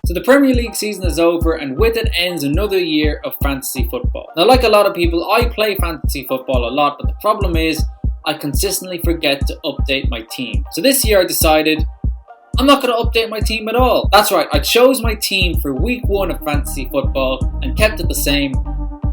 So the Premier League season is over, and with it ends another year of fantasy football. Now, like a lot of people, I play fantasy football a lot, but the problem is I consistently forget to update my team. So this year I decided I'm not going to update my team at all. That's right, I chose my team for week 1 of fantasy football and kept it the same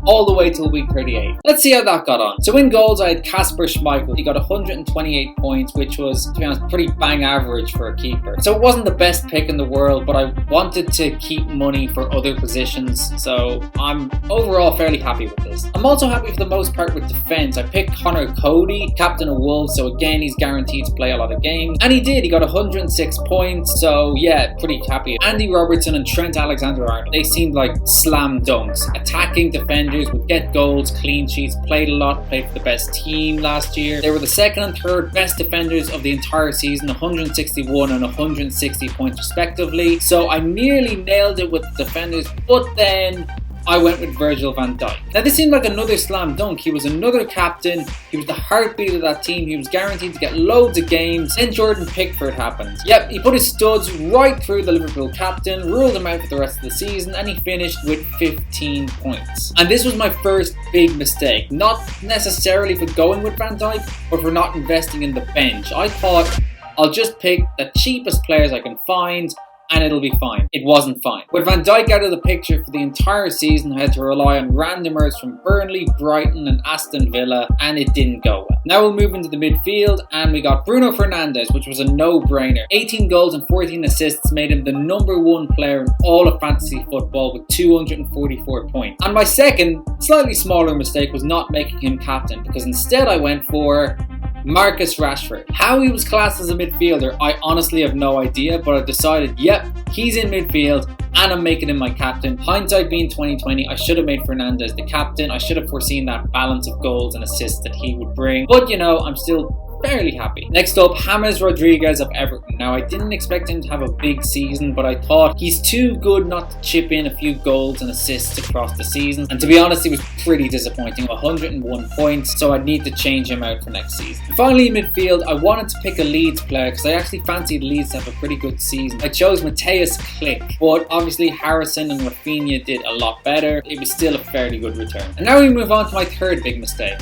all the way till week 38. Let's see how that got on. So in goals, I had Kasper Schmeichel. He got 128 points, which was, to be honest, pretty bang average for a keeper. So it wasn't the best pick in the world, but I wanted to keep money for other positions, so I'm overall fairly happy with this. I'm also happy for the most part with defence. I picked Connor Cody, captain of Wolves, so again, he's guaranteed to play a lot of games. And he did, he got 106 points, so yeah, pretty happy. Andy Robertson and Trent Alexander-Arnold, they seemed like slam dunks. Attacking defenders would get goals, clean sheets, played a lot, played for the best team last year. They were the second and third best defenders of the entire season, 161 and 160 points respectively. So I nearly nailed it with the defenders, but then I went with Virgil van Dijk. Now this seemed like another slam dunk. He was another captain, he was the heartbeat of that team, he was guaranteed to get loads of games. Then Jordan Pickford happened. Yep, he put his studs right through the Liverpool captain, ruled him out for the rest of the season, and he finished with 15 points. And this was my first big mistake. Not necessarily for going with Van Dijk, but for not investing in the bench. I thought I'll just pick the cheapest players I can find and it'll be fine. It wasn't fine. With Van Dijk out of the picture for the entire season, I had to rely on randomers from Burnley, Brighton and Aston Villa, and it didn't go well. Now we'll move into the midfield, and we got Bruno Fernandes, which was a no-brainer. 18 goals and 14 assists made him the #1 player in all of fantasy football with 244 points. And my second, slightly smaller mistake was not making him captain, because instead I went for Marcus Rashford. How he was classed as a midfielder, I honestly have no idea, but I decided, yep, he's in midfield and I'm making him my captain. Hindsight being 2020, I should have made Fernandes the captain. I should have foreseen that balance of goals and assists that he would bring. But you know, I'm still fairly happy. Next up, James Rodriguez of Everton. Now, I didn't expect him to have a big season, but I thought he's too good not to chip in a few goals and assists across the season. And to be honest, he was pretty disappointing. 101 points, so I'd need to change him out for next season. And finally, in midfield, I wanted to pick a Leeds player because I actually fancied Leeds to have a pretty good season. I chose Mateusz Klich, but obviously Harrison and Rafinha did a lot better. It was still a fairly good return. And now we move on to my third big mistake.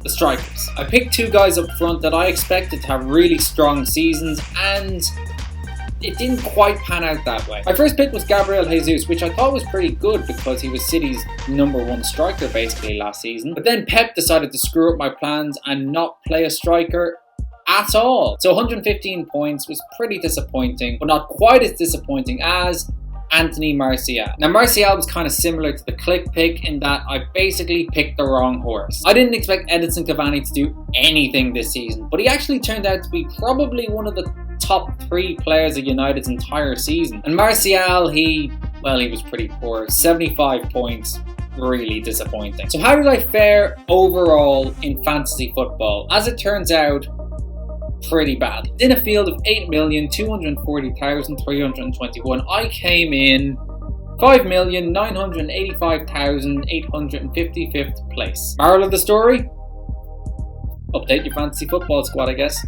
The strikers. I picked 2 guys up front that I expected to have really strong seasons, and it didn't quite pan out that way. My first pick was Gabriel Jesus, which I thought was pretty good because he was City's #1 striker basically last season. But then Pep decided to screw up my plans and not play a striker at all. So 115 points was pretty disappointing, but not quite as disappointing as Anthony Martial. Now Martial was kind of similar to the Klich pick in that I basically picked the wrong horse. I didn't expect Edinson Cavani to do anything this season, but he actually turned out to be probably one of the top 3 players of United's entire season. And Martial, he was pretty poor. 75 points. Really disappointing. So how did I fare overall in fantasy football? As it turns out, pretty bad. In a field of 8,240,321, I came in 5,985,855th place. Moral of the story? Update your fantasy football squad, I guess.